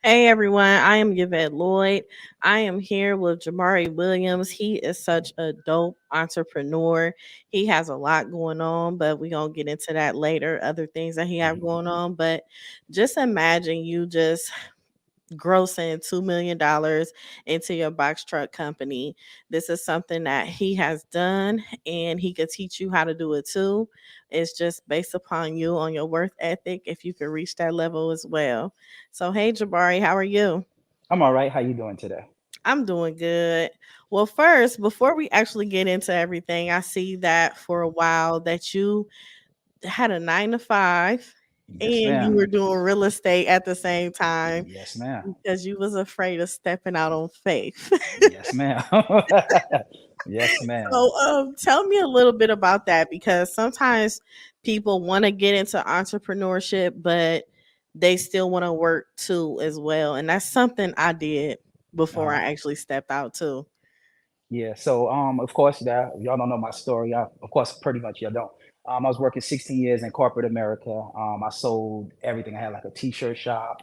Hey everyone, I am Yvette Lloyd. I am here with Jamari Williams. He is such a dope entrepreneur. He has a lot going on, but we're gonna get into that later, other things that he have Mhm. going on. But just imagine you just grossing $2 million into your box truck company. This is something that he has done and he could teach you how to do it too. It's just based upon you on your worth ethic if you can reach that level as well. So hey Jabari, how are you? I'm all right. How you doing today? I'm doing good. Well, first, before we actually get into everything, I see that for a while that you had a 9 to 5 Yes, and you ma'am. were doing real estate at the same time Yes, ma'am. because you was afraid of stepping out on faith. Yes, ma'am. Yes, ma'am. So, tell me a little bit about that because sometimes people want to get into entrepreneurship, but they still want to work too as well, and that's something I did before Uh, I actually stepped out too. yeah. So, of course, that y'all don't know my story. Of course, pretty much y'all don't. I was working 16 years in corporate America. I sold everything. I had like a t-shirt shop.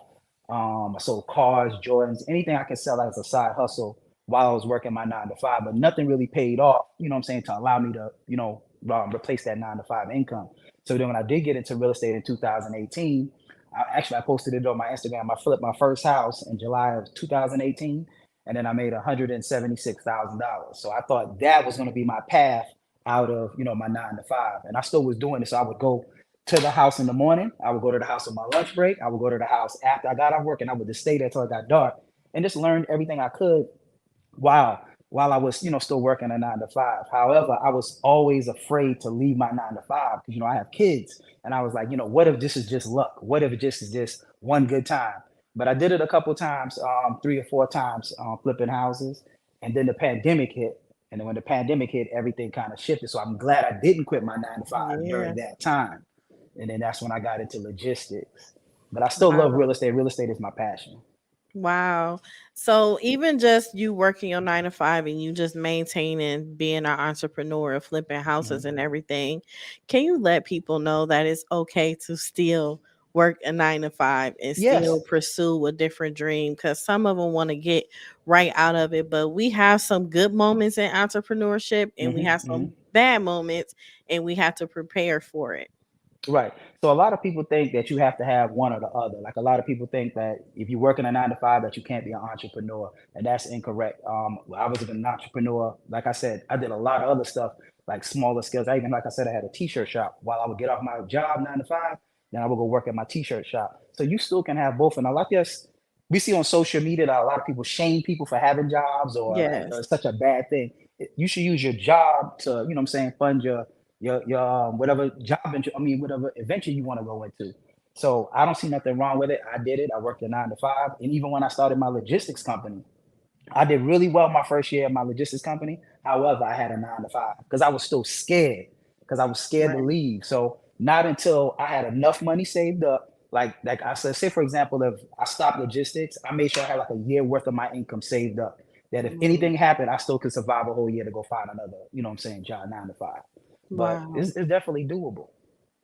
I sold cars, Jordans, anything I could sell as a side hustle while I was working my 9 to 5, but nothing really paid off, you know what I'm saying, to allow me to, replace that 9 to 5 income. So then when I did get into real estate in 2018, I posted it on my Instagram. I flipped my first house in July of 2018, and then I made $176,000. So I thought that was going to be my path out of, my 9 to 5. And I still was doing it. So I would go to the house in the morning. I would go to the house on my lunch break. I would go to the house after I got off work, and I would just stay there till it got dark and just learn everything I could while while I was, still working a 9 to 5. However, I was always afraid to leave my 9 to 5 because I have kids, and I was like, what if this is just luck? What if it just is just one good time? But I did it a couple times, 3 or 4 times, flipping houses, and then the pandemic hit. And then when the pandemic hit, everything kind of shifted. So I'm glad I didn't quit my 9 to 5 Yeah. during that time. And then that's when I got into logistics. But I still love Wow. real estate. Real estate is my passion. Wow. So even just you working your 9 to 5 and you just maintaining being an entrepreneur and flipping houses Mhm. and everything, can you let people know that it's okay to still work a 9 to 5 and still Yes. pursue a different dream? Because some of them want to get right out of it, but we have some good moments in entrepreneurship and we Hmm. have some bad moments and we have to prepare for it. Right. So a lot of people think that you have to have one or the other. Like a lot of people think that if you work in a 9 to 5, that you can't be an entrepreneur, and that's incorrect. I was an entrepreneur. Like I said, I did a lot of other stuff, like smaller skills. I even, like I said, I had a t-shirt shop. While I would get off my job 9 to 5, then I would go work at my t-shirt shop. So you still can have both. And a lot, yes, we see on social media that a lot of people shame people for having jobs, or like Yes. it's such a bad thing. You should use your job to, what I'm saying, fund your whatever job venture, I mean, whatever adventure you want to go into. So I don't see nothing wrong with it. I did it. I worked a 9 to 5, and even when I started my logistics company, I did really well my first year at my logistics company. However, I had a 9 to 5 because I was still scared, because I was scared to Right. leave. So not until I had enough money saved up, like I said, say for example, if I stopped logistics, I made sure I had like a year worth of my income saved up. That if Mm. anything happened, I still could survive a whole year to go find another, job 9 to 5. But Wow. it's definitely doable.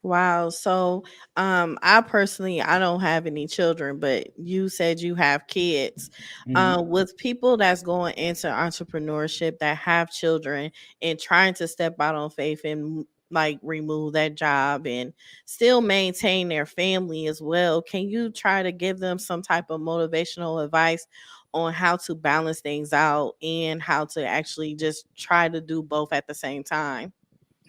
Wow. So, I personally, I don't have any children, but you said you have kids. Mhm. With people that's going into entrepreneurship that have children and trying to step out on faith and like remove that job and still maintain their family as well, can you try to give them some type of motivational advice on how to balance things out and how to actually just try to do both at the same time?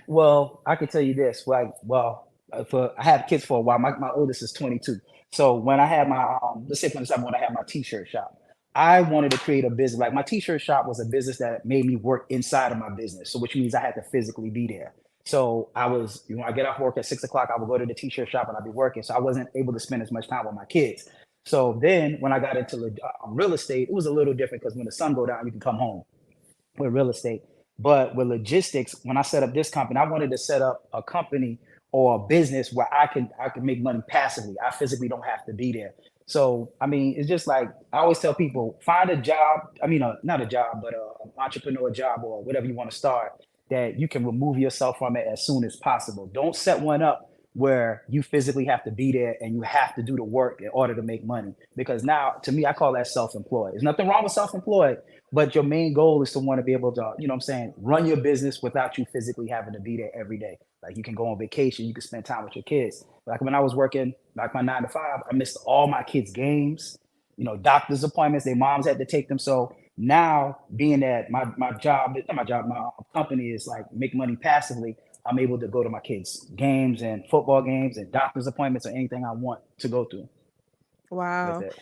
Well, I can tell you this, like, well, for I had kids for a while. My oldest is 22. So when I had my, let's say for example, when I had my t-shirt shop, I wanted to create a business. Like my t-shirt shop was a business that made me work inside of my business. So which means I had to physically be there. So I was, I get off work at 6 o'clock, I would go to the t-shirt shop and I'd be working. So I wasn't able to spend as much time with my kids. So then when I got into real estate, it was a little different because when the sun go down, you can come home with real estate. But with logistics, when I set up this company, I wanted to set up a company or a business where I can make money passively. I physically don't have to be there. So I mean, it's just like I always tell people, find a job. I mean, not a job, but an entrepreneur job or whatever you want to start that you can remove yourself from it as soon as possible. Don't set one up where you physically have to be there and you have to do the work in order to make money. Because now, to me, I call that self-employed. There's nothing wrong with self-employed, but your main goal is to want to be able to, you know what I'm saying, run your business without you physically having to be there every day. Like you can go on vacation, you can spend time with your kids. Like when I was working, like my 9 to 5, I missed all my kids' games, doctor's appointments. Their moms had to take them. So now, being that my job, not my job, my company is like make money passively, I'm able to go to my kids' games and football games and doctor's appointments or anything I want to go to with Wow. it.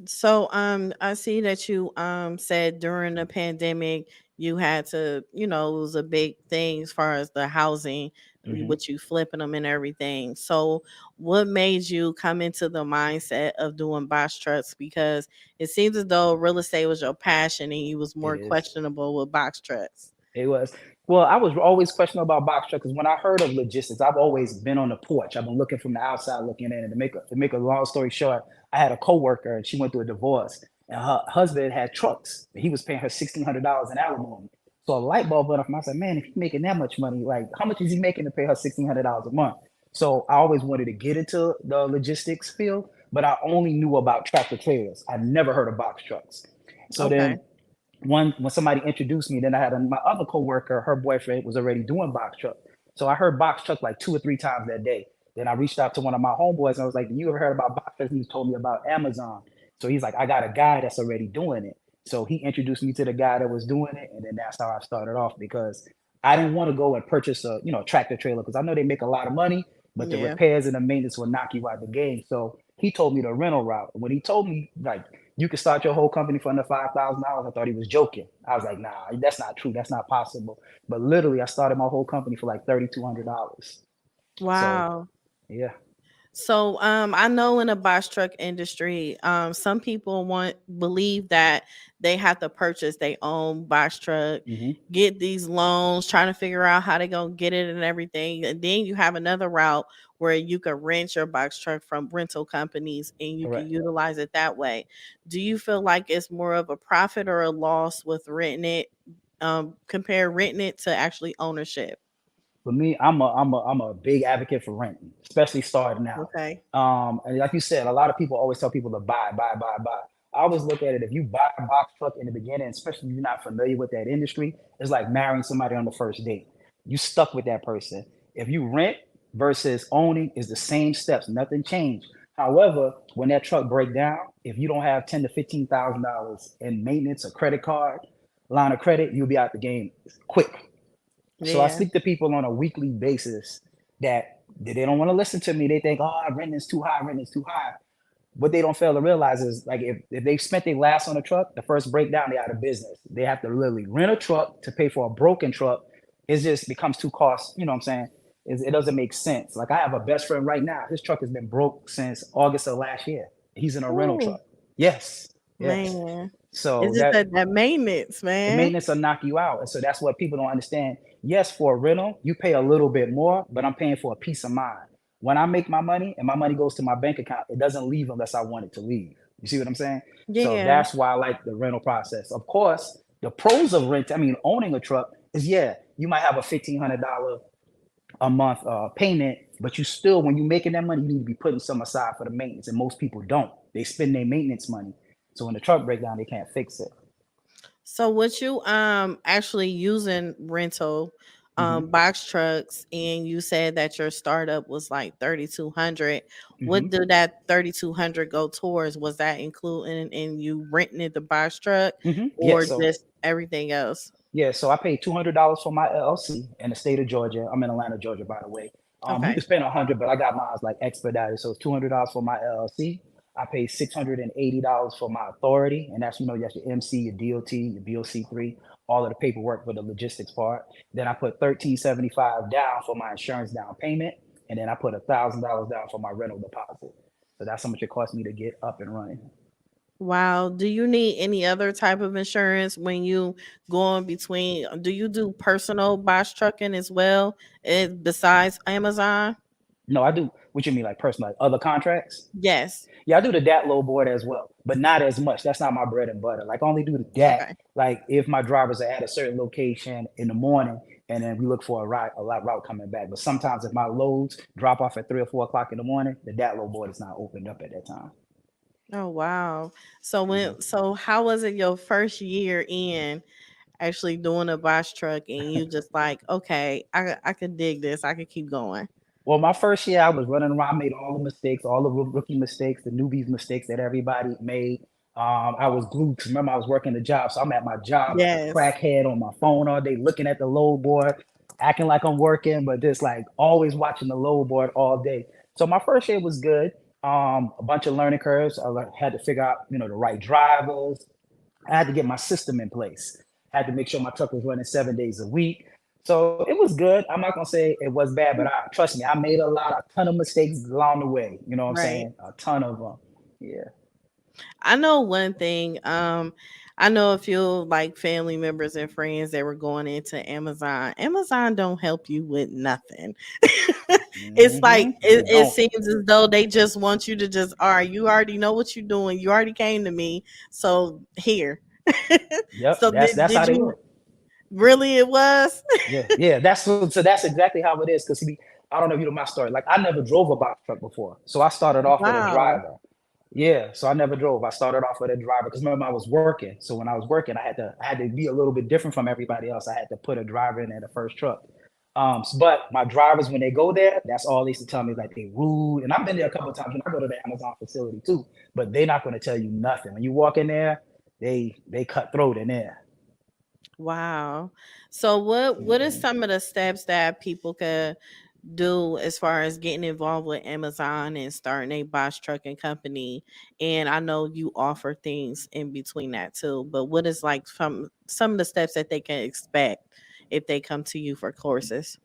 So I see that you said during the pandemic you had to, it was a big thing as far as the housing, Hmm. with you flipping them and everything. So what made you come into the mindset of doing box trucks? Because it seems as though real estate was your passion and you was It more is. questionable with box trucks. It was. Well, I was always questioning about box truck because when I heard of logistics, I've always been on the porch. I've been looking from the outside looking in. And to make a long story short, I had a coworker and she went through a divorce, and her husband had trucks. And he was paying her $1,600 in alimony. So a light bulb went off. And I said, man, if he's making that much money, like how much is he making to pay her $1,600 a month? So I always wanted to get into the logistics field, but I only knew about tractor trailers. I never heard of box trucks. So Okay. then when somebody introduced me, then I had my other coworker, her boyfriend was already doing box truck. So I heard box truck like 2 or 3 times that day. Then I reached out to one of my homeboys and I was like, you ever heard about box truck? He told me about Amazon. So he's like, I got a guy that's already doing it. So he introduced me to the guy that was doing it. And then that's how I started off because I didn't want to go and purchase a tractor trailer because I know they make a lot of money, but the Yeah. repairs and the maintenance will knock you out the game. So he told me the rental route. When he told me like you can start your whole company for under $5,000, I thought he was joking. I was like, nah, that's not true. That's not possible. But literally, I started my whole company for like $3,200. So Wow. yeah. So I know in the box truck industry, some people believe that they have to purchase their own box truck, Hmm. get these loans, trying to figure out how they're gonna get it and everything. And then you have another route where you can rent your box truck from rental companies and you can Correct. utilize it that way. Do you feel like it's more of a profit or a loss with renting it? Compare renting it to actually ownership. For me, I'm a big advocate for renting, especially starting out. Okay. And like you said, a lot of people always tell people to buy, buy, buy, buy. I always look at it, if you buy a box truck in the beginning, especially if you're not familiar with that industry, it's like marrying somebody on the first date. You stuck with that person. If you rent versus owning is the same steps, nothing changed. However, when that truck break down, if you don't have $10,000 to $15,000 in maintenance or credit card, line of credit, you'll be out the game quick. So I Yeah. speak to people on a weekly basis that they don't want to listen to me. They think, oh, rent is too high, rent is too high. What they don't fail to realize is like if they spent their last on a truck, the first breakdown, they're out of business. They have to literally rent a truck to pay for a broken truck. It just becomes too cost, you know what I'm saying? It doesn't make sense. Like I have a best friend right now. His truck has been broke since August of last year. He's in a rental Ooh, truck. Yes, yes. man. It's So just that maintenance, the man. maintenance will knock you out. And so that's what people don't understand. Yes, for a rental, you pay a little bit more, but I'm paying for a peace of mind. When I make my money and my money goes to my bank account, it doesn't leave unless I want it to leave. You see what I'm saying? So Yeah. that's why I like the rental process. Of course, the pros of owning a truck is yeah, you might have a $1,500 a month payment, but you still, when you're making that money, you need to be putting some aside for the maintenance. And most people don't. They spend their maintenance money. So when the truck breaks down, they can't fix it. So what you actually using rental Hmm. box trucks, and you said that your startup was like 3,200. What Hmm. did that 3,200 go towards? Was that including in you renting it the box truck Hmm. Yeah. or So just everything else? I paid $200 for my LLC in the state of Georgia. I'm in Atlanta, Georgia, by the way. You Okay. can spend 100, but I got mine like expedited, so it's $200 for my LLC. I paid $680 for my authority, and that's your MC, your DOT, your BOC3, all of the paperwork for the logistics part. Then I put 1375 down for my insurance down payment, and then I put $1,000 down for my rental deposit. So that's how much it cost me to get up and running. Wow. Do you need any other type of insurance when you go in between? Do you do personal box trucking as well, besides Amazon? No, I do. What you mean, like personal, like other contracts? Yes. Yeah, I do the DAT load board as well, but not as much. That's not my bread and butter. Like I only do the DAT. Okay. Like if my drivers are at a certain location in the morning and then we look for a lot route coming back. But sometimes if my loads drop off at 3 or 4 o'clock in the morning, the dat load board is not opened up at that time. Oh wow. So Mhm. how was it your first year in actually doing a box truck and you just like, okay, I could dig this. I could keep going. Well, my first year, I was running around, made all the mistakes, all the rookie mistakes, the newbies mistakes that everybody made. I was glued because remember I was working the job, so I'm at my job like a Yes. crackhead on my phone all day, looking at the load board, acting like I'm working, but just like always watching the load board all day. So my first year was good. A bunch of learning curves. Had to figure out, the right drivers. I had to get my system in place. I had to make sure my truck was running 7 days a week. So it was good. I'm not gonna say it was bad, but trust me, I made a ton of mistakes along the way. You know what I'm Right. saying? A ton of them. Yeah. I know one thing. I know a few like family members and friends that were going into Amazon. Amazon don't help you with nothing. It's like They it don't. seems as though they just want you to just, all right, you already know what you're doing. You already came to me, so here. Yep. So That's did how they you work. really? It was. Yeah. Yeah. So that's exactly how it is. Because I don't know if you know my story. Like I never drove a box truck before, so I started off with a Wow. driver. Yeah, so I neber drove. I started off with a driver because remember I was working. So when I was working, I had to be a little bit different from everybody else. I had to put a driver in there the first truck. But my drivers, when they go there, that's all they used to tell me, like they rude. And I've been there a couple of times when I go to the Amazon facility too. But they're not going to tell you nothing. When you walk in there, they cutthroat in there. Wow. So what is Mhm. some of the steps that people could do as far as getting involved with Amazon and starting a box trucking company? And I know you offer things in between that too, but what is like some of the steps that they can expect if they come to you for courses?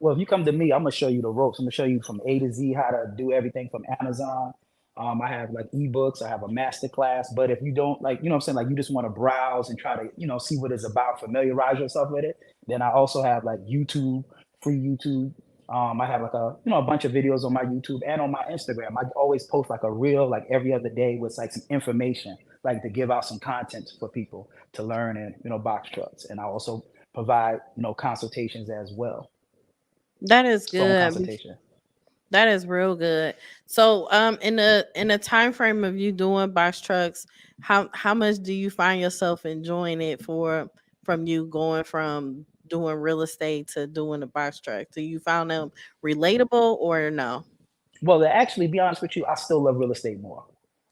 Well, if you come to me, I'm gonna show you the ropes. I'm gonna show you from A to Z how to do everything from Amazon. I have like ebooks, I have a master class. But if you don't like, you know what I'm saying, like you just want to browse and try to, see what it's about, familiarize yourself with it, then I also have like YouTube, free YouTube. I have like a bunch of videos on my YouTube and on my Instagram. I always post like a reel like every other day with like some information, like to give out some content for people to learn and box trucks. And I also provide, consultations as well. That is Phone good. consultation. That is real good. So, in the time frame of you doing box trucks, how much do you find yourself enjoying it for from you going from doing real estate to doing the box truck? Do you found them relatable or no? Well, to actually be honest with you, I still love real estate more.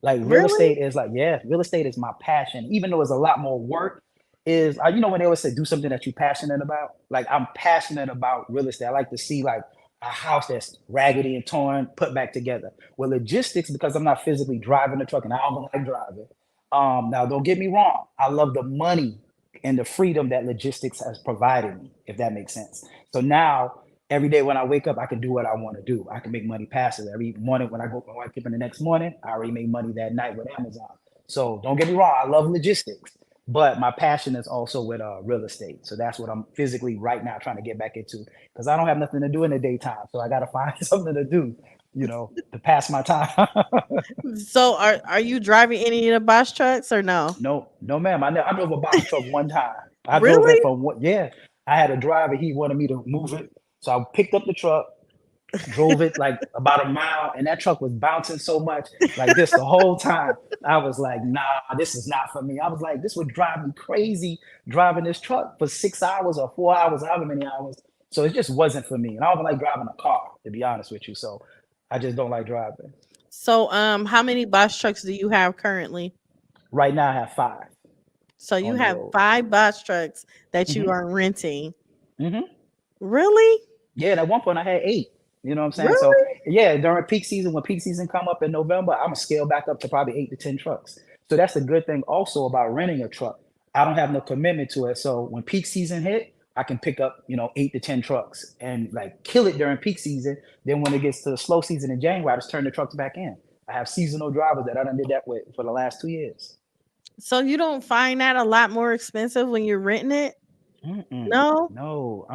Like real Really? estate is like, yeah, real estate is my passion. Even though it's a lot more work, is when they always say do something that you're passionate about. Like I'm passionate about real estate. I like to see like a house that's raggedy and torn put back together. Well, logistics because I'm not physically driving the truck and I don't like driving. Now don't get me wrong. I love the money and the freedom that logistics has provided me, if that makes sense. So now every day when I wake up, I can do what I want to do. I can make money passive. Every morning when I wake up in the next morning, I already made money that night with Amazon. So don't get me wrong, I love logistics, but my passion is also with real estate. So that's what I'm physically right now trying to get back into because I don't have nothing to do in the daytime. So I got to find something to do, to pass my time. So, are you driving any of the box trucks or no? No, no, ma'am. I drove a box truck one time. I drove it Really? from what? Yeah, I had a driver. He wanted me to move it, so I picked up the truck, drove it like about a mile, and that truck was bouncing so much like this the whole time. I was like, nah, this is not for me. I was like, this would drive me crazy driving this truck for 6 hours or 4 hours, however many hours. So it just wasn't for me. And I don't like driving a car, to be honest with you. So I just don't like driving. So, how many box trucks do you have currently? Right now, I have five So you on the have road. 5 box trucks that you Hmm. are renting. Hmm. Really? Yeah, and at one point I had eight. You know what I'm saying? So Really? yeah, during peak season, when peak season come up in November, I'm gonna scale back up to probably 8 to 10 trucks. So that's the good thing also about renting a truck. I don't have no commitment to it. So when peak season hit, I can pick up, 8 to 10 trucks and like kill it during peak season. Then when it gets to the slow season in January, I just turn the trucks back in. I have seasonal drivers that I done did that with for the last 2 years. So you don't find that a lot more expensive when you're renting it? Mm-mm. No? No,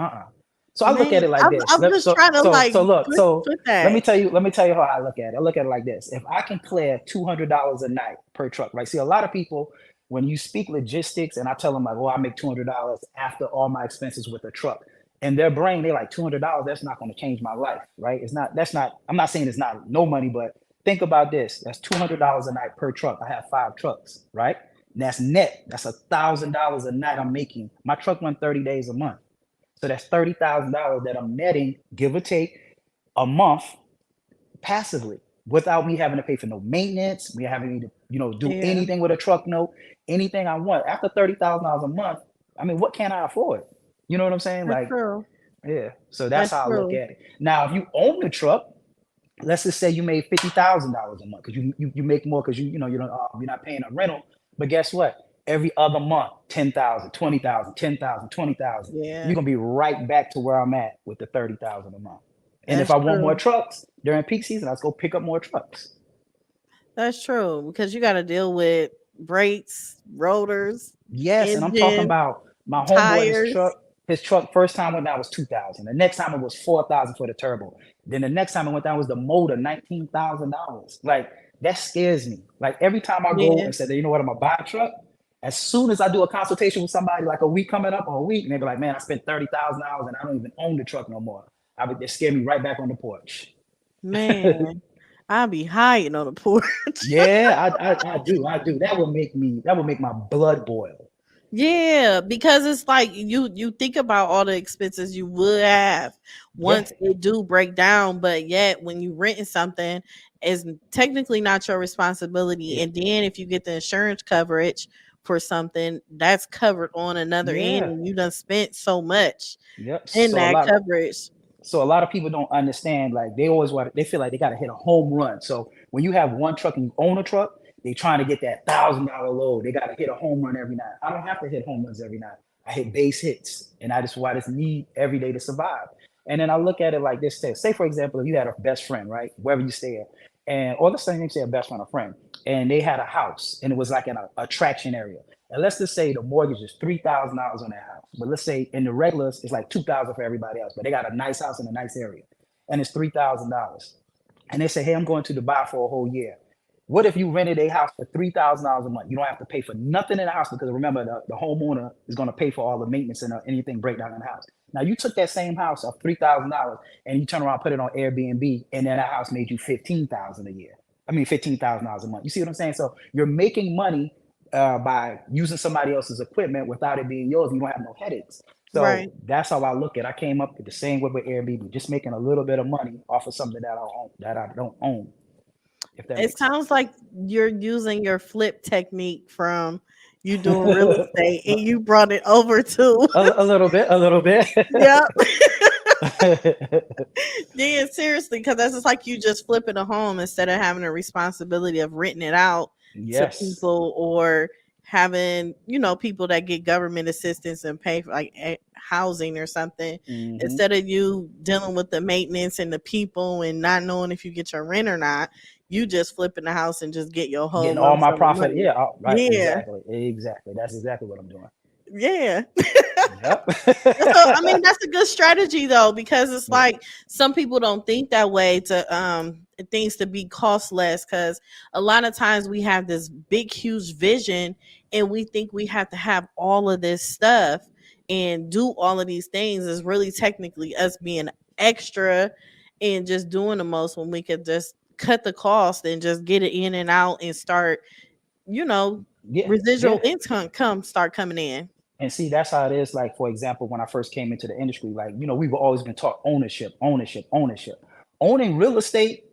So I look Man, at it like this. I'm just trying to like put Let me that. tell you, let me tell you how I look at it. I look at it like this. If I can clear $200 a night per truck, right? See, a lot of people, when you speak logistics and I tell them like, oh, I make $200 after all my expenses with a truck. In their brain, they're like $200. That's not going to change my life, right? It's not. That's not. I'm not saying it's not no money, but think about this. That's $200 a night per truck. I have 5 trucks, right? And that's net. That's $1,000 a night I'm making. My truck run 30 days a month, so that's $30,000 that I'm netting, give or take, a month passively without me having to pay for no maintenance, me having to, do Yeah, anything with a truck note, anything I want. After $30,000 a month, I mean, what can I afford? You know what I'm saying? that's Like, true. yeah. So that's That's how I look true. at it. Now, if you own the truck, let's just say you made $50,000 a month because you make more because you don't you're not paying a rental. But guess what? Every other month, 10,000, 20,000, 10,000, 20,000. You're Yeah, gonna be right back to where I'm at with the 30,000 a month. And if that's I want more true. trucks during peak season, let's go pick up more trucks. That's true because you got to deal with brakes, rotors, Yes, and I'm talking engine, about my homeboy, tires. his truck first time went down was 2,000. The next time it was 4,000 for the turbo. Then the next time it went down was the motor, $19,000. Like that scares me. Like every time I go Yeah, and say, you know what, I'm gonna buy a truck. As soon as I do a consultation with somebody, like a week coming up or a week, and they be like, man, I spent $30,000 and I don't even own the truck no more. They scare me right back on the porch. man, I'll be hiding on the porch. Yeah, I do. That would make my blood boil. Yeah, because it's like you think about all the expenses you would have Yeah, once it do break down, but yet when you renting something, is technically not your responsibility. it, And then if you get the insurance coverage for something, that's covered on another end, yeah, and you done spent so much yep. in that coverage. So a lot of people don't understand. Like they feel like they got to hit a home run. So when you have one truck and you own a truck, they trying to get that $1,000 load. They got to hit a home run every night. I don't have to hit home runs every night. I hit base hits, and I just why this need every day to survive. And then I look at it like this: say for example, if you had a best friend, right, wherever you stay at, and or let's say a best friend or friend, and they had a house, and it was like in a attraction area. And let's just say the mortgage is $3,000 on that house. But let's say in the regulars, it's like 2,000 for everybody else. But they got a nice house in a nice area. And it's $3,000. And they say, hey, I'm going to Dubai for a whole year. What if you rented a house for $3,000 a month? You don't have to pay for nothing in the house because remember, the homeowner is going to pay for all the maintenance and anything breakdown in the house. Now, you took that same house of $3,000 and you turn around and put it on Airbnb, and then that house made you $15,000 a year. I mean, $15,000 a month. You see what I'm saying? So you're making money by using somebody else's equipment without it being yours. You don't have no headaches. So Right. that's how I look at it. I came up with the same way with Airbnb, just making a little bit of money off of something that I don't own, if that It makes sense. sounds like you're using your flip technique from you doing real estate and you brought it over to A little bit, a little bit. yeah. Yeah, seriously, because that's just like you just flipping a home instead of having a responsibility of renting it out to Yes. people or having, people that get government assistance and pay for like housing or something. Hmm. Instead of you dealing with the maintenance and the people and not knowing if you get your rent or not, you just flipping the house and just get your whole Getting all lump my sum of profit. money. Yeah, right. Yeah. Exactly. Exactly. That's exactly what I'm doing. Yeah. Yep. So I mean that's a good strategy though because it's Yeah. like some people don't think that way to things to be cost less because a lot of times we have this big huge vision and we think we have to have all of this stuff and do all of these things is really technically us being extra and just doing the most when we could just cut the cost and just get it in and out and start you know Yeah. residual Yeah. income come start coming in. And see, that's how it is. Like, for example, when I first came into the industry, like, we've always been taught ownership, ownership, ownership. Owning real estate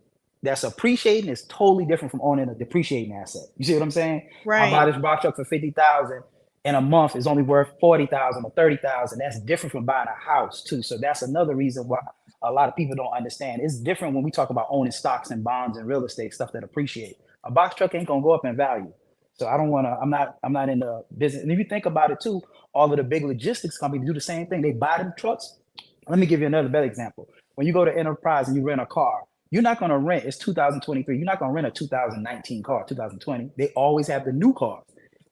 that's appreciating is totally different from owning a depreciating asset. You see what I'm saying? I buy Right. this box truck for 50,000 in a month is only worth 40,000 or 30,000. That's different from buying a house too. So that's another reason why a lot of people don't understand. It's different when we talk about owning stocks and bonds and real estate, stuff that appreciate. A box truck ain't gonna go up in value. So I don't want to. I'm not in the business. And if you think about it too, all of the big logistics companies do the same thing. They buy them trucks. Let me give you another better example. When you go to Enterprise and you rent a car, you're not going to rent. It's 2023. You're not going to rent a 2019 car, 2020. They always have the new cars.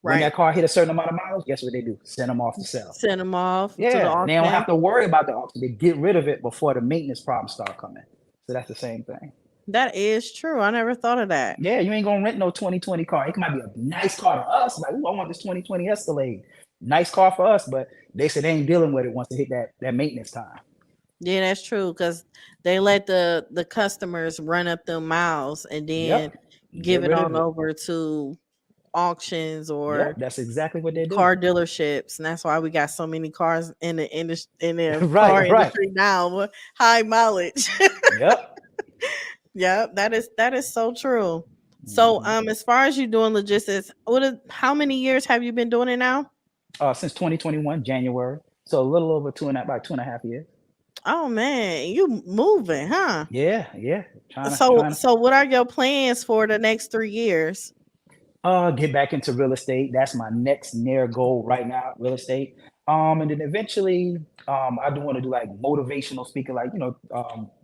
When that Right. car hit a certain amount of miles, guess what they do? Send them off to sell. Send them off to the Yeah, and they don't have auction. to worry about the auction. They get rid of it before the maintenance problems start coming. So that's the same thing. That is true. I never thought of that. Yeah, you ain't gonna rent no 2020 car. It might be a nice car to us. Like, ooh, I want this 2020 Escalade. Nice car for us, but they said they ain't dealing with it once they hit that maintenance time. Yeah, that's true because they let the customers run up them miles and then Yep. Get give it rid of on it. over to auctions Yep, or that's exactly what they do. car dealerships, and that's why we got so many cars in the industry, in the car Right, right. industry now with high mileage. Yep. Yeah, that is so true. So, Mhm. as far as you doing logistics, how many years have you been doing it now? Since 2021, January. So a little over about 2.5 years. Oh man, you moving, huh? Yeah, yeah. Trying to So, trying to so what are your plans for the next 3 years? get back into real estate. That's my next near goal right now, real estate. And then eventually, I do want to do like motivational speaking, like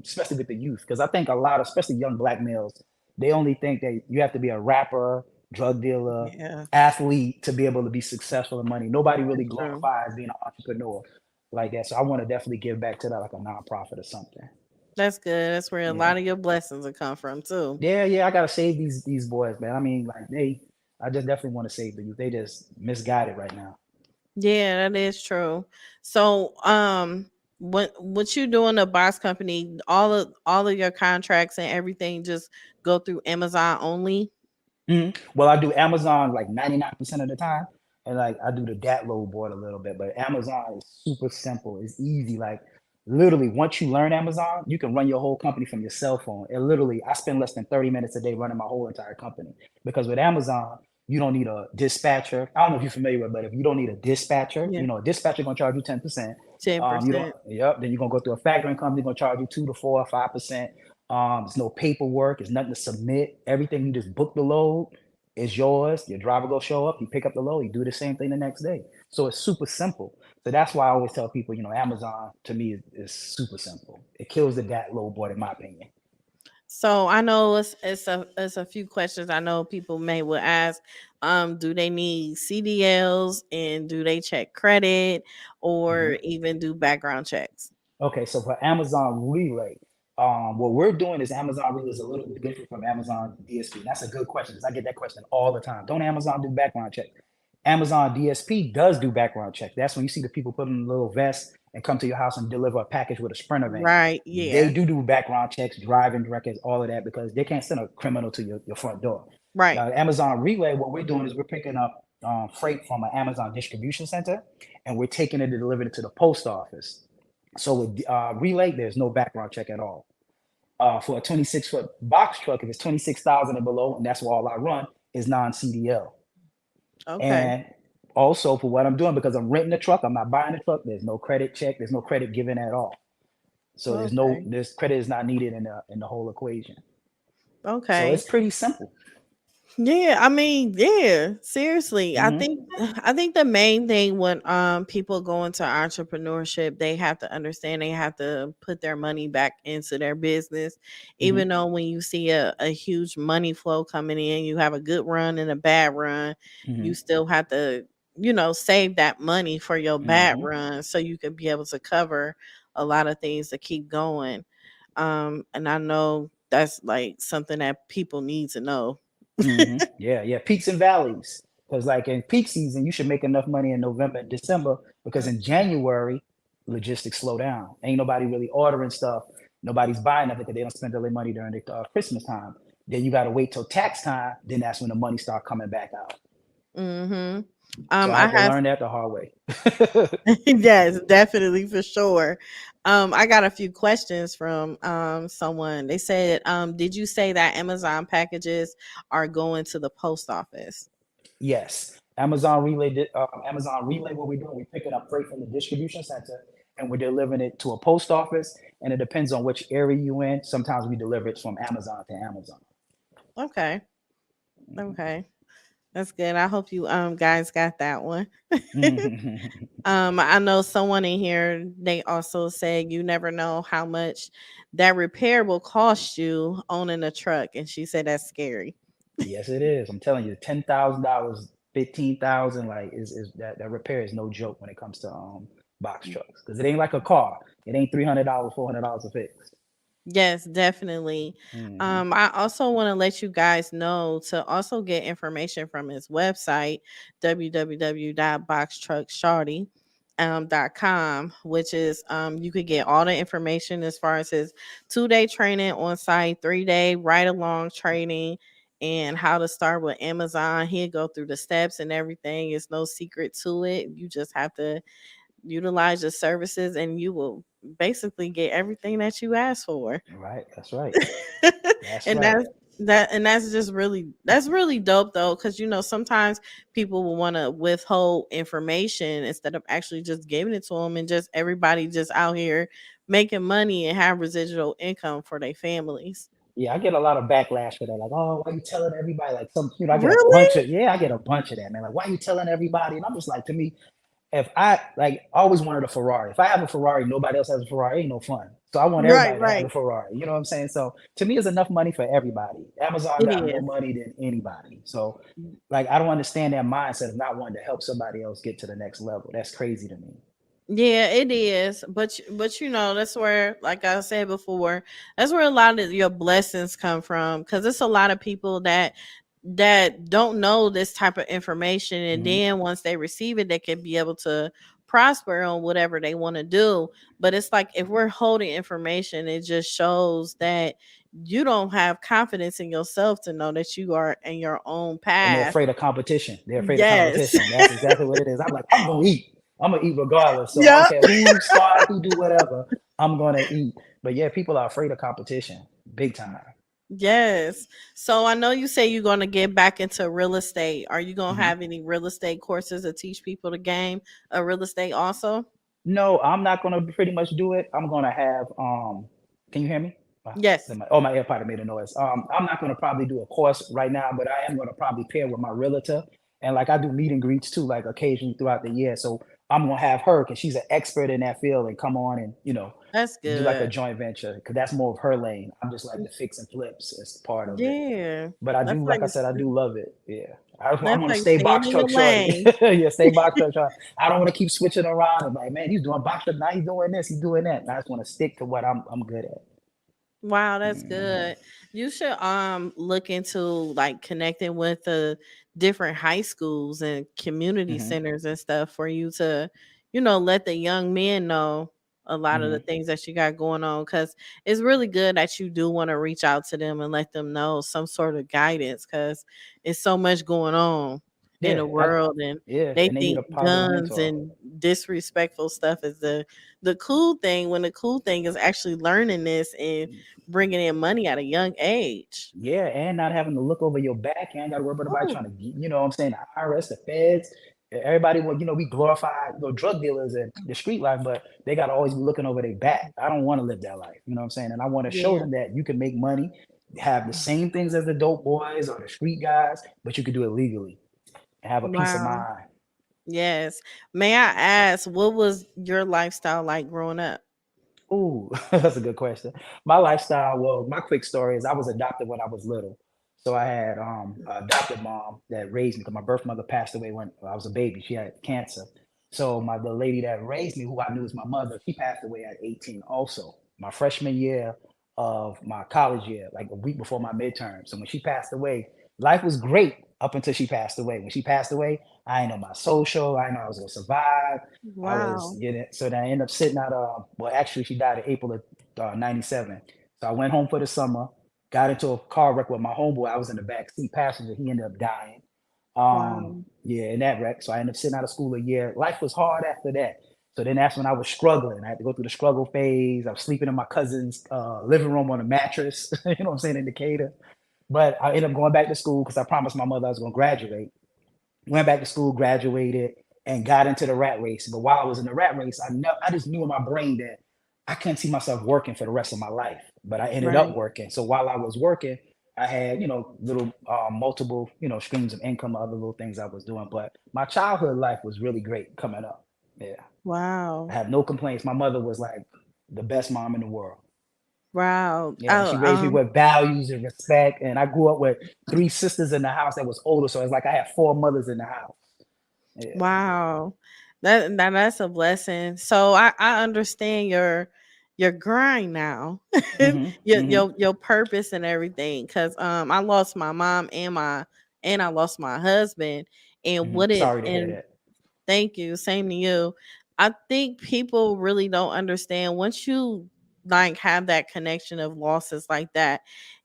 especially with the youth, because I think a lot, especially young black males, they only think that you have to be a rapper, drug dealer, Yeah, athlete to be able to be successful in money. Nobody really that's true. glorifies being an entrepreneur like that. So I want to definitely give back to that, like a nonprofit or something. That's good. That's where a Yeah. lot of your blessings will come from too. Yeah, yeah, I gotta save these boys, man. I mean, like I just definitely want to save the youth. They just misguided right now. Yeah, that is true. So, what you do in the box company, all of your contracts and everything just go through Amazon only? Well, I do Amazon like 99% of the time, and like I do the dat load board a little bit. But Amazon is super simple. It's easy. Like literally, once you learn Amazon, you can run your whole company from your cell phone. And literally, I spend less than 30 minutes a day running my whole entire company because with Amazon, you don't need a dispatcher. I don't know if you're familiar with, but if you don't need a dispatcher, Yeah, a dispatcher gonna charge you 10%. ten You don't. percent. Yep. Then you're gonna go through a factoring company, gonna charge you 2 to 4 or 5%. There's no paperwork. There's nothing to submit. Everything you just book the load is yours. Your driver go show up. You pick up the load. You do the same thing the next day. So it's super simple. So that's why I always tell people, Amazon to me is super simple. It kills the dat load board, in my opinion. So I know it's a few questions I know people may will ask. Do they need CDLs and do they check credit Mhm. or even do background checks? Okay, so for Amazon Relay, what we're doing is Amazon Relay is a little bit different from Amazon DSP. That's a good question because I get that question all the time. Don't Amazon do background check? Amazon DSP does do background check. That's when you see the people put in a little vest and come to your house and deliver a package with a sprinter van. Right. They Yeah. do background checks, driving records, all of that because they can't send a criminal to your front door. Right. Now, Amazon Relay, what we're doing is we're picking up freight from an Amazon distribution center and we're taking it and delivering it to the post office. So with Relay, there's no background check at all. For a 26-foot box truck, if it's 26,000 and below, and that's all I run, is non-CDL. Okay. And also for what I'm doing, because I'm renting the truck, I'm not buying the truck. There's no credit check. There's no credit given at all. So Okay. this credit is not needed in the whole equation. So Okay. it's pretty simple. Yeah, I mean, yeah, seriously. I Hmm. think I think the main thing when people go into entrepreneurship, they have to understand they have to put their money back into their business. Hmm. Even though when you see a huge money flow coming in, you have a good run and a bad run, Hmm. you still have to, save that money for your bad Hmm. run so you can be able to cover a lot of things to keep going. And I know that's like something that people need to know. Yeah, yeah. Peaks and valleys. Because like in peak season, you should make enough money in November and December. Because in January, logistics slow down. Ain't nobody really ordering stuff. Nobody's buying nothing because they don't spend all their money during the Christmas time. Then you got to wait till tax time. Then that's when the money start coming back out. Mhm. So I I had to have learn that the hard way. yes, definitely for sure. I got a few questions from someone. They said, did you say that Amazon packages are going to the post office? Yes, Amazon Relay. What we're doing, we're picking up freight from the distribution center and we're delivering it to a post office. And it depends on which area you in. Sometimes we deliver it from Amazon to Amazon. Okay. Okay. That's good. I hope you guys got that one. Mhm. I know someone in here, they also said you never know how much that repair will cost you owning a truck, and she said that's scary. Yes, it is. I'm telling you, $10,000, 15,000, like is that repair is no joke when it comes to box trucks because it ain't like a car. It ain't $300, $400 a fix. Yes, definitely. Hmm. I also want to let you guys know to also get information from his website, www.boxtruckshawty.com, which is you could get all the information as far as his 2 day training on site, 3 day ride along training, and how to start with Amazon. He'll go through the steps and everything. It's no secret to it. You just have to utilize your services and you will basically get everything that you ask for. Right. That's right. That's And right. that's just really dope though, because sometimes people will want to withhold information instead of actually just giving it to them, and just everybody just out here making money and have residual income for their families. Yeah, I get a lot of backlash for that. Like, oh, why you telling everybody? Like I get a Really? bunch of I get a bunch of that, man. Like, why you telling everybody? And I'm just like, to me, if I like I always wanted a Ferrari. If I have a Ferrari, nobody else has a Ferrari, ain't no fun. So I want Right, everybody to have right. a Ferrari. You know what I'm saying? So to me, it's enough money for everybody. Amazon It got more is. money than anybody. So like I don't understand that mindset of not wanting to help somebody else get to the next level. That's crazy to me. Yeah, it is. But that's where, like I said before, that's where a lot of your blessings come from. Because it's a lot of people that don't know this type of information, and Hmm. then once they receive it, they can be able to prosper on whatever they want to do. But it's like, if we're holding information, it just shows that you don't have confidence in yourself to know that you are in your own And they're path. afraid of competition. They're afraid of Yes. competition. That's exactly what it is. I'm like, I'm gonna eat. I'm gonna eat regardless. So I don't Yep. care who start, who do whatever. I'm gonna eat. But yeah, people are afraid of competition, big time. Yes. So I know you say you're going to get back into real estate. Are you going to Mhm. have any real estate courses to teach people the game of real estate also? No, I'm not gonna pretty much do it. I'm gonna have can you hear me? Yes. My AirPod made a noise. I'm not gonna probably do a course right now, but I am gonna probably pair with my realtor. And like I do meet and greets too, like occasionally throughout the year. So I'm gonna have her because she's an expert in that field and come on and, That's do like a good. joint venture because that's more of her lane. I'm just like the fix and flips as part of it. Yeah. But I That's do, like like I said, I do love it. Yeah. I that's want to like stay staying box in your truck shorty. lane. Yeah, stay box truck shorty. I don't want to keep switching around and like, man, he's doing box truck now. He's doing this. He's doing that. And I just want to stick to what I'm good at. Wow, that's Mhm. good. You should look into like connecting with the different high schools and community Mhm. centers and stuff for you to, let the young men know a lot of the Mhm. things that you got going on, cuz it's really good that you do want to reach out to them and let them know some sort of guidance, cuz it's so much going on in Yeah. the world, and Yeah. they And they need think a positive guns mentor. and disrespectful stuff is the cool thing, when the cool thing is actually learning this and bringing in money at a young age. Yeah, and not having to look over your back. You ain't got to worry about nobody Ooh, trying to, you know what I'm saying? The IRS, the feds, everybody, we glorify drug dealers and the street life, but they got to always be looking over their back. I don't want to live that life. You know what I'm saying? And I want to show yeah. them that you can make money, have the same things as the dope boys or the street guys, but you can do it legally and have a peace of Wow. mind. Yes. May I ask, what was your lifestyle like growing up? Ooh, that's a good question. My lifestyle, well, my quick story is I was adopted when I was little. So I had an adopted mom that raised me because my birth mother passed away when I was a baby. She had cancer. So the lady that raised me, who I knew as my mother, she passed away at 18 also. My freshman year of my college year, like a week before my midterm. So when she passed away, life was great up until she passed away. When she passed away, I didn't know my social. I didn't know I was gonna survive. I was Wow. getting so then I ended up sitting out. Well, actually, she died in April of '97. So I went home for the summer. Got into a car wreck with my homeboy. I was in the back seat passenger. He ended up dying. Wow. Yeah, in that wreck. So I ended up sitting out of school a year. Life was hard after that. So then that's when I was struggling. I had to go through the struggle phase. I was sleeping in my cousin's living room on a mattress. You know what I'm saying, in Decatur. But I ended up going back to school because I promised my mother I was going to graduate. Went back to school, graduated, and got into the rat race. But while I was in the rat race, I just knew in my brain that I couldn't see myself working for the rest of my life. But I ended up Right. working. So while I was working, I had, little multiple, streams of income, other little things I was doing. But my childhood life was really great coming up. Yeah. I Wow. have no complaints. My mother was like the best mom in the world. Wow. Yeah, and Oh, she raised me with values and respect. And I grew up with three sisters in the house that was older, so it's like I had four mothers in the house. Yeah. wow. That's a blessing. So I understand your grind now, Mhm, your mhm, your purpose and everything. Cause I lost my mom and I lost my husband, and mhm. what it Sorry to hear and that. thank you, same to you. I think people really don't understand once you like have that connection of losses like that,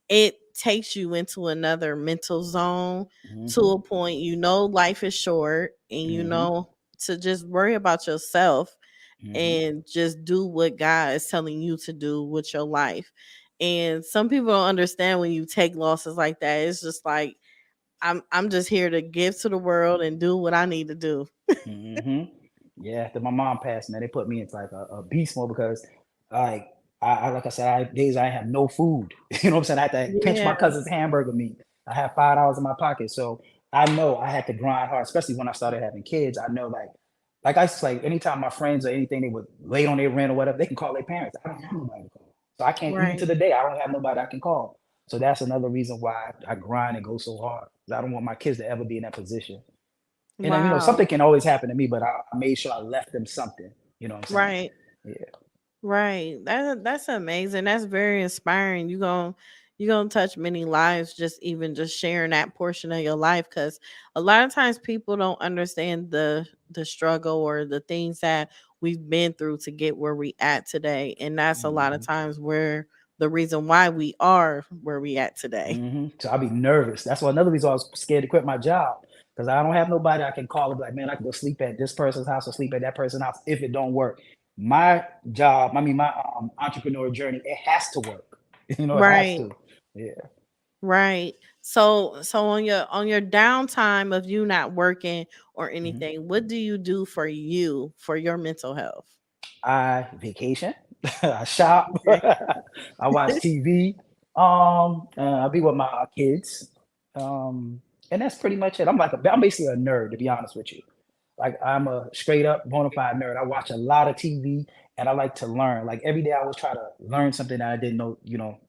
it takes you into another mental zone to Mhm, a point life is short and mhm, to just worry about yourself mhm, and just do what God is telling you to do with your life. And some people don't understand when you take losses like that. It's just like I'm just here to give to the world and do what I need to do. mhm. Yeah, after my mom passed, man, they put me into like a beast mode because, like, I like I said, I days I have no food. You know what I'm saying? I had to pinch my cousin's Yes. hamburger meat. I had $5 in my pocket, so I know I had to grind hard, especially when I started having kids. I know, like I s like, anytime my friends or anything, they would late on their rent or whatever, they can call their parents. I don't have nobody to call. So I can't even to Right. the day, I don't have nobody I can call. So that's another reason why I grind and go so hard. 'Cause I don't want my kids to ever be in that position. And then, Wow. something can always happen to me, but I made sure I left them something. You know what I'm saying? Right. Yeah. Right. That's amazing. That's very inspiring. You gonna touch many lives just even just sharing that portion of your life, because a lot of times people don't understand the struggle or the things that we've been through to get where we at today. And that's a lot of Mhm. times where the reason why we are where we at today. Mhm. So I'll be nervous. That's why another reason I was scared to quit my job because I don't have nobody I can call and be like, man, I can go sleep at this person's house or sleep at that person's house if it don't work. My job, I mean, my entrepreneur journey, it has to work. It has Right. to. Yeah. Right. So on your downtime of you not working or Mhm. anything, what do you do for you for your mental health? I vacation, I shop, Okay. I watch TV, I be with my kids, and that's pretty much it. I'm basically a nerd, to be honest with you. Like I'm a straight up bona fide nerd. I watch a lot of TV and I like to learn. Like every day I always try to learn something that I didn't know,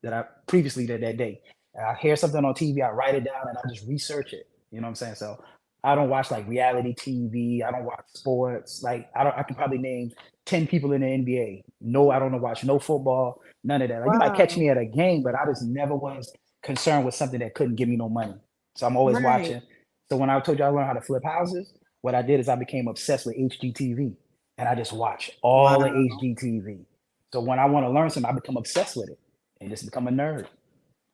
that I previously did that day. And I hear something on TV, I write it down and I just research it. You know what I'm saying? So I don't watch like reality TV. I don't watch sports. Like I can probably name 10 people in the NBA. No, I don't watch no football, none of that. Like you might catch Wow. me at a game, but I just never was concerned with something that couldn't give me no money. So I'm always Right. watching. So when I told you I learned how to flip houses, what I did is I became obsessed with HGTV and I just watch all the Wow. HGTV. So when I want to learn something, I become obsessed with it and just become a nerd.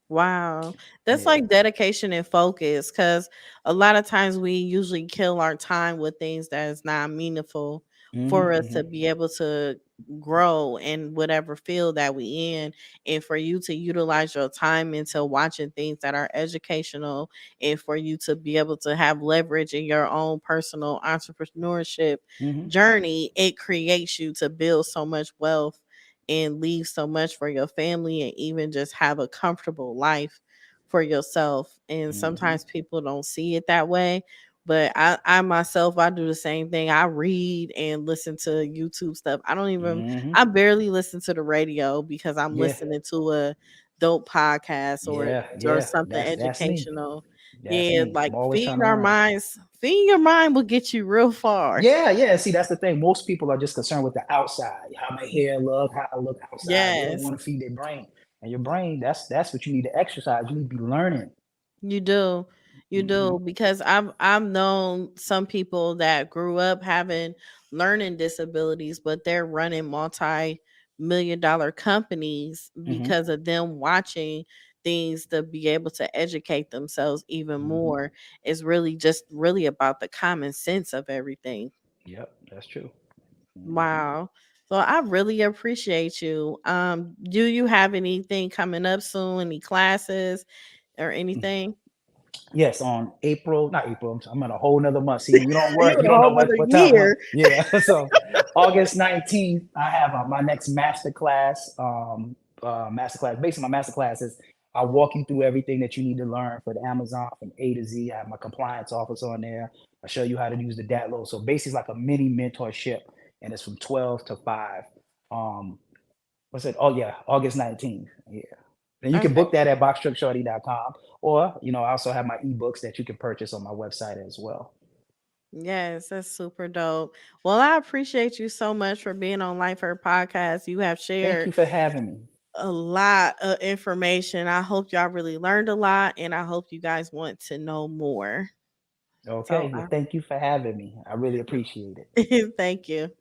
Wow. That's Yeah. like dedication and focus, because a lot of times we usually kill our time with things that is not meaningful Hmm, for us hmm, to be able to grow in whatever field that we in, and for you to utilize your time into watching things that are educational, and for you to be able to have leverage in your own personal entrepreneurship hmm, journey. It creates you to build so much wealth and leave so much for your family and even just have a comfortable life for yourself. And hmm, sometimes people don't see it that way. But I myself, I do the same thing. I read and listen to YouTube stuff. hmm. I barely listen to the radio because I'm Yeah. listening to a dope podcast Yeah. or Yeah. something That's me. educational. That's Yeah, me. I'm like always trying to learn. feeding your mind will get you real far. Yeah, yeah. See, that's the thing. Most people are just concerned with the outside, how my hair look, how I look outside. They don't Yes. want to feed their brain. And your brain, that's what you need to exercise. You need to be learning. You do. You Hmm, do, because I've known some people that grew up having learning disabilities, but they're running multi-million dollar companies hmm, because of them watching things to be able to educate themselves even hmm. more. It's really just really about the common sense of everything. Yep, that's true. Hmm. Wow. So I really appreciate you. Do you have anything coming up soon? Any classes or anything? Yes, on April, not April, I'm in a whole nother month. See, when you don't You work, in you a don't know whole other what time month. year. Yeah. So August 19th, I have my next master class. Master class. Basically, my master class is I walk you through everything that you need to learn for the Amazon from A to Z. I have my compliance office on there. I show you how to use the DAT load. So basically, it's like a mini mentorship, and it's from 12 to 5. Um, what's it? Oh yeah, August 19th. Yeah. And you can Okay. book that at boxtruckshorty.com, or I also have my ebooks that you can purchase on my website as well. Yes, that's super dope. Well, I appreciate you so much for being on Life Her podcast. You have Thank shared you for having me. a lot of information. I hope y'all really learned a lot, and I hope you guys want to know more. So, Okay. Well, thank you for having me. I really appreciate it. thank you.